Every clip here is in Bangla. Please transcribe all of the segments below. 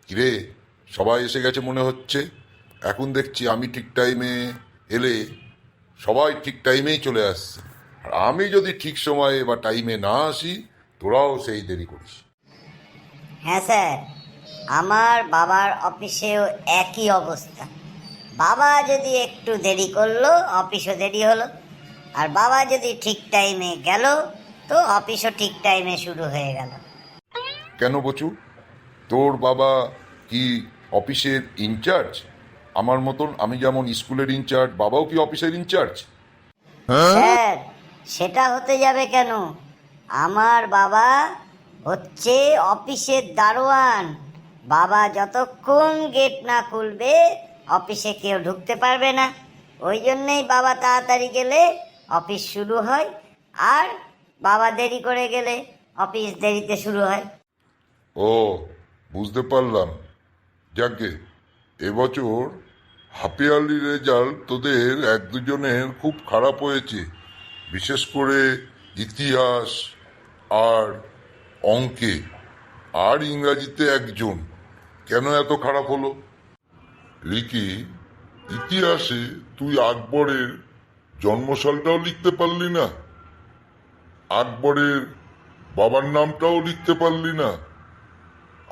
কিরে, সবাই এসে গেছে মনে হচ্ছে। এখন দেখছি আমি ঠিক টাইমে এলে সবাই ঠিক টাইমেই চলে আসছে, আর আমি যদি ঠিক সময়ে বা টাইমে না আসি তোরাও সেই দেরি করিস। হ্যাঁ স্যার, আমার বাবার অফিসেও একই অবস্থা। বাবা যদি একটু দেরি করলো অফিসও দেরি হলো, আর বাবা যদি ঠিক টাইমে গেল তো অফিসও ঠিক টাইমে শুরু হয়ে গেল। কেন বচু, তোর বাবা কি অফিসের ইনচার্জ? আমার মতন আমি যেমন স্কুলের ইনচার্জ, বাবাও কি অফিসের ইনচার্জ? স্যার, সেটা হতে যাবে কেন? আমার বাবা হচ্ছে অফিসের দারোয়ান। বাবা যতক্ষণ গেট না খুলবে অফিসে কেউ ঢুকতে পারবে না। ওই জন্যেই বাবা তাড়াতাড়ি গেলে অফিস শুরু হয়, আর বাবা দেরি করে গেলে অফিস দেরিতে শুরু হয়। ও, বুঝতে পারলাম। যাকে এবছর হাফ ইয়ারলি রেজাল্ট তোদের এক দুজনের খুব খারাপ হয়েছে, বিশেষ করে ইতিহাস আর অঙ্কে, আর ইংরাজিতে একজন। কেন এত খারাপ হলো? লিখি, ইতিহাসে তুই আকবরের জন্মসালটাও লিখতে পারলি না, আকবরের বাবার নামটাও লিখতে পারলি না।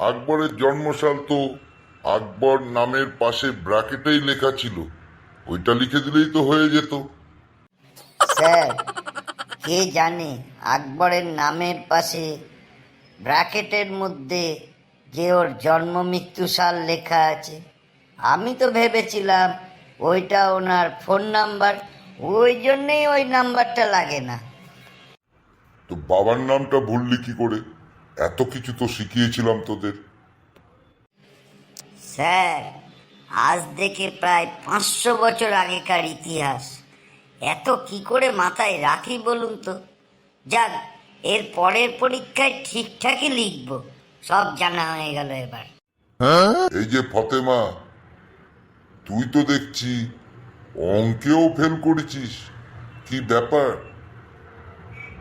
আকবরের জন্মসাল তো আকবর নামের পাশে ব্র্যাকেটেই লেখা ছিল, ওইটা লিখে দিলেই তো হয়ে যেত। স্যার, কে জানে আকবরের নামের পাশে ব্র্যাকেটের মধ্যে যে ওর জন্ম মৃত্যু সাল লেখা আছে। আমি তো ভেবেছিলাম ওইটা ওনার ফোন নাম্বার, ওই জন্যেই ওই নাম্বারটা লাগে না। তো বাবার নামটা ভুললি কি করে? এত কিছু তো শিখিয়েছিলাম তোদের। স্যার, আজ থেকে প্রায় 500 বছর আগেকার ইতিহাস, এত কি করে মাথায় রাখি বলুন তো? যাক, এর পরের পরীক্ষায় ঠিকঠাকই লিখব, সব জানা হয়ে গেল এবার। এই যে ফতেমা, তুই তো দেখছি অঙ্কেও ফেল করেছিস। কি ব্যাপার?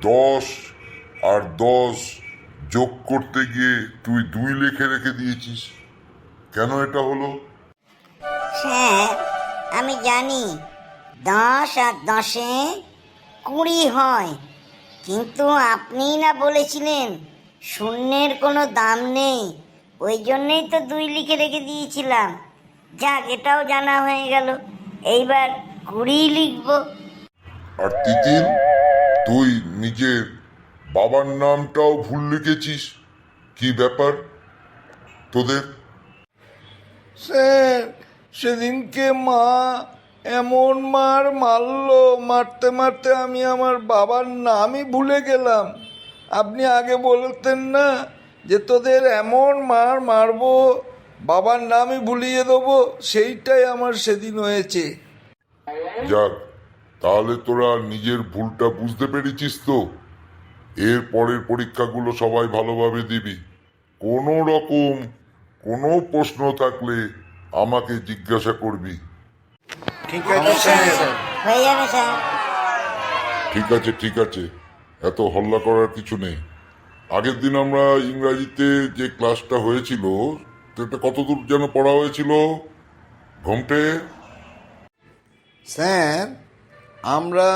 10 আর 10 যোগ করতে গিয়ে তুই 2 লিখে রেখে দিয়েছিস, কেন এটা হলো? স্যার, আমি জানি 10 আর 10-এ 20 হয়, কিন্তু আপনিই না বলেছিলেন শূন্যের কোনো দাম নেই, ওই জন্যেই তো 2 লিখে রেখে দিয়েছিলাম। যাক, এটাও জানা হয়ে গেল, এইবার 20 লিখবো। আর তিতির, তুই নিজের বাবার নামটাও ভুল লিখেছিস, কি ব্যাপার তোদের? স্যার, সেদিনকে মা এমন মারলো, মারতে মারতে আমি আমার বাবার নামই ভুলে গেলাম। আপনি আগে বলতেন না যে তোদের এমন মারবো বাবার নামই ভুলিয়ে দেবো, সেইটাই আমার সেদিন হয়েছে। যাক, তাহলে তোরা নিজের ভুলটা বুঝতে পেরেছিস তো? এর পরের পরীক্ষাগুলো সবাই ভালোভাবে দিবি। কোনো রকম কোনো প্রশ্ন থাকলে আমাকে জিজ্ঞাসা করবি। ঠিক আছে স্যার। হয়ে যাবে স্যার। ঠিক আছে, ঠিক আছে, এত হল্লা করার কিছু নেই। আগের দিন আমরা ইংরাজিতে যে ক্লাসটা হয়েছিল সেটা কতদূর যেন পড়া হয়েছিল ঘন্টে? স্যার, আমরা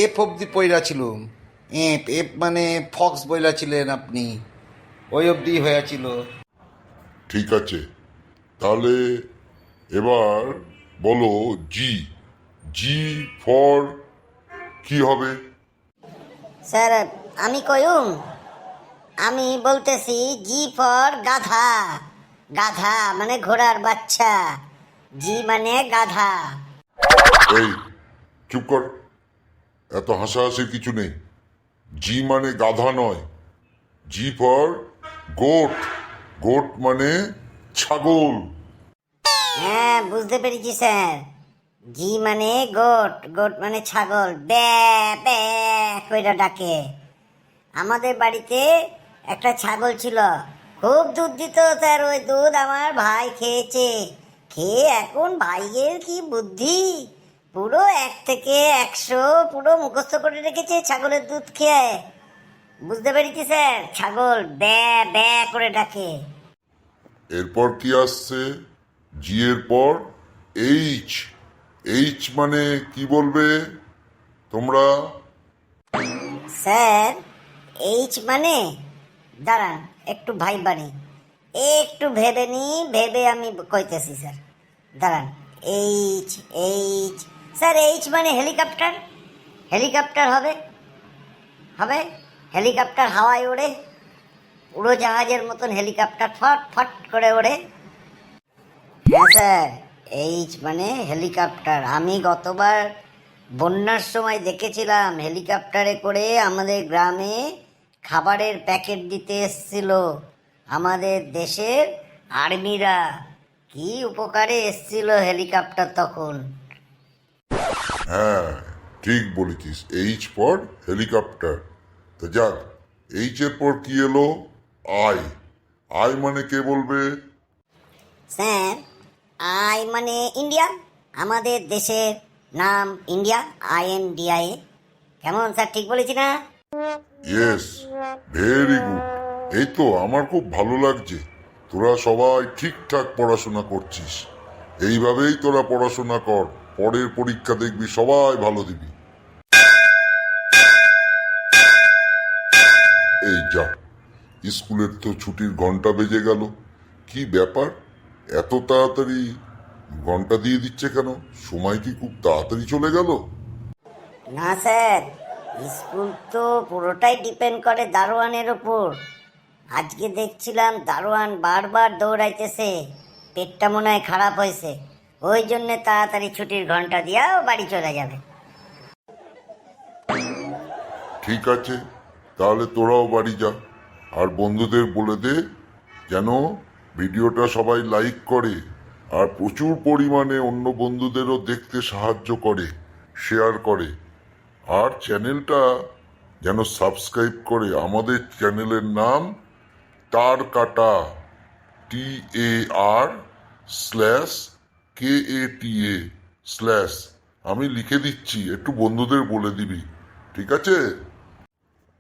এফ অবধি পইরা ছিলাম। এফ এফ মানে ফক্স বইলা ছিলেন আপনি, ওই অবধি হয়েছিল। ঠিক আছে, তাহলে এবার বলো জি। জি ফর কি হবে? স্যার, আমি কয়ুম, আমি বলতেছি জি ফর গাধা। গাধা মানে ঘোড়ার বাচ্চা, জি মানে গাধা। এই, চুপ কর, এত হাসাহাসির কিছু নেই। জি মানে গাধা নয়, জি ফর গোট। গোট মানে ছাগল। হ্যাঁ, বুঝতে পেরেছি স্যার। জি মানে গোট, গোট মানে ছাগল, ব্যা ব্যা কইরা ডাকে। আমাদের বাড়িতে একটা ছাগল ছিল, খুব দুধ দিত স্যার। ওই দুধ আমার ভাই খেয়েছে, খেয়ে এখন ভাইয়ের কি বুদ্ধি, পুরো 1 থেকে 100 পুরো মুখস্থ করে রেখেছে ছাগলের দুধ খেয়ে। বুঝতে পেরেছি স্যার, ছাগল ব্যা ব্যা করে ডাকে। এরপর কি আসছে? জি এর পর এইচ। এইচ মানে কি বলবে তোমরা? স্যার এইচ মানে, দাঁড়ান একটু ভাইবানি, একটু ভেবে নি, ভেবে আমি কইতেছি স্যার, দাঁড়ান। এইচ, এইচ, স্যার এইচ মানে হেলিকপ্টার। হেলিকপ্টার হবে, হবে হেলিকপ্টার হাওয়ায় ওড়ে, উড়োজাহাজের মতন হেলিকপ্টার ফট ফট করে ওড়ে। হ্যাঁ স্যার, এইচ মানে হেলিকপ্টার। আমি গতবার বন্যার সময় দেখেছিলাম হেলিকপ্টারে করে আমাদের গ্রামে খাবারের প্যাকেট দিতে এসছিল আমাদের দেশের আর্মিরা। কি উপকারে এসছিল হেলিকপ্টার তখন। হ্যাঁ, ঠিক বলেছিস, এইচ ফর হেলিকপ্টার। তো যাক, এইচ এর পর কি এলো? আই। আই মানে কে বলবে? স্যার আই মানে ইন্ডিয়া, আমাদের দেশের নাম ইন্ডিয়া, INDIA। কেমন স্যার, ঠিক বলেছি না? Yes, very good. এই তো আমার খুব ভালো লাগছে, তোরা সবাই ঠিকঠাক পড়াশোনা করছিস। এইভাবেই তোরা পড়াশোনা কর, পরের পরীক্ষা দেখবি সবাই ভালো দিবি। এই যা, স্কুলের তো ছুটির ঘন্টা বেজে গেল। কি ব্যাপার, এত তাড়াতাড়ি ঘন্টা দিয়ে দিচ্ছে কেন? সময় কি খুব তাড়াতাড়ি চলে গেল? না স্যার, স্কুল তো পুরোটাই ডিপেন্ড করে দারোয়ানের ওপর। আজকে দেখছিলাম দারোয়ান বারবার দৌড়াইতেছে, পেটটা মনে হয় খারাপ হয়েছে, ওই জন্য তাড়াতাড়ি ছুটির ঘন্টা দিয়াও বাড়ি চলে যাবে। ঠিক আছে, তাহলে তোরাও বাড়ি যা, আর বন্ধুদের বলে দে যেন ভিডিওটা সবাই লাইক করে, আর প্রচুর পরিমাণে অন্য বন্ধুদেরও দেখতে সাহায্য করে, শেয়ার করে, আর চ্যানেলটা যেন সাবস্ক্রাইব করে। আমাদের চ্যানেলের নাম তার কাটা, TAR/KATA/ আমি লিখে দিচ্ছি, একটু বন্ধুদের বলে দিবি, ঠিক আছে?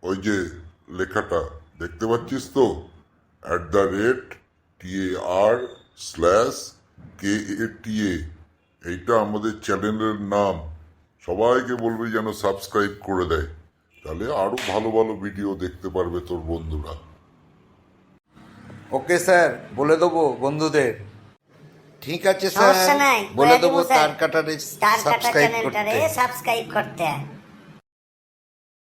ওই যে লেখাটা দেখতে পাচ্ছিস তো, @TAR/KATA, এইটা আমাদের চ্যানেলের নাম। সবাইকে বলবি যেন সাবস্ক্রাইব করে দেয়, তাহলে আরো ভালো ভালো ভিডিও দেখতে পারবে তোর বন্ধুরা। ওকে স্যার, বলে দেবো বন্ধুদের। ঠিক আছে স্যার, সমস্যা নাই, বলে দেবো স্যার। তার কাটারে তার কাটা সাবস্ক্রাইব চ্যানেলটারে করতে। সাবস্ক্রাইব করতে।